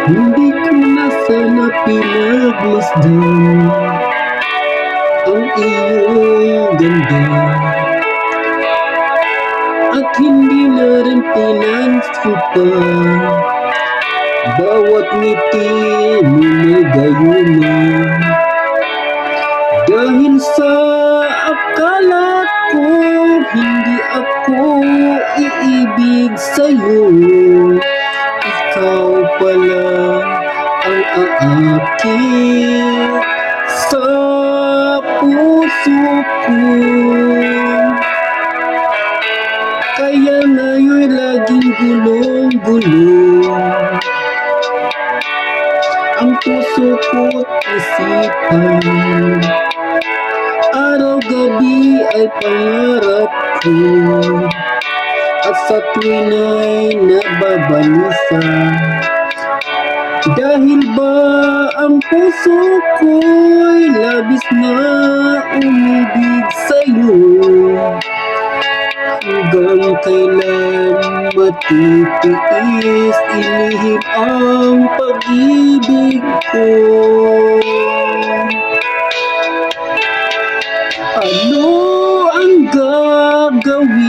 Hindi ko na sana pinagmasdan ang iyong ganda, at hindi na rin pinansin pa bawat ngiti mo may gayuma. Dahil sa akala ko hindi ako iibig sa'yo, ikaw pala ang aakit sa puso ko. Kaya ngayon'y laging gulong-gulong ang puso ko't isipan. Araw-gabi ay pangarap ko, at sa tuwin ay nababalisa. Dahil ba ang puso ko'y labis na umibig sa'yo, hanggang kailan matitiis inihip ang pag-ibig ko? Ano ang gagawin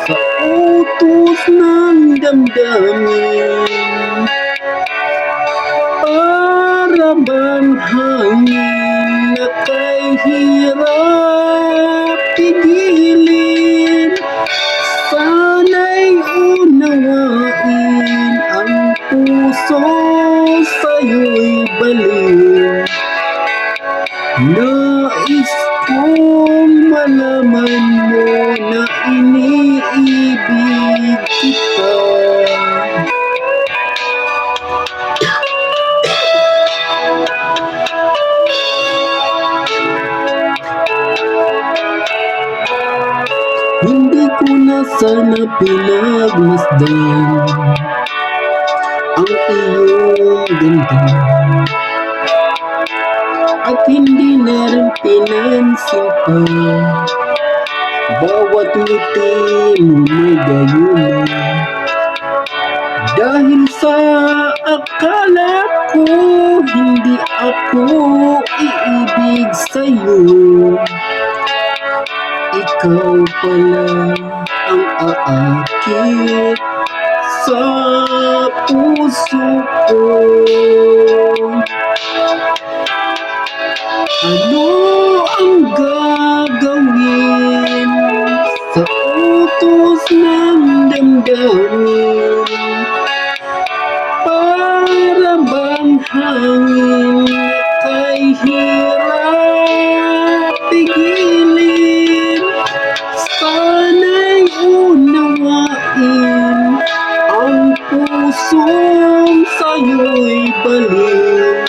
sa utos ng damdamin? Para bang hangin na kay hirap pigilin? Sana'y unawain ang puso sa'yo'y baliw. Nais kong malaman mo na iniibig kita. Hindi ko na sana pinagmasdan ang iyong ganda, at hindi na rin pinansin pa bawat ngiti mo may gayuma. Dahil sa akala ko hindi ako iibig sa'yo, ikaw pala ang aakit sa puso ko. Ano ang gagawin sa utos ng damdamin? Para bang hangin na kay hirap pigilin? Sana'y unawain ang pusong sa'yo'y baliw.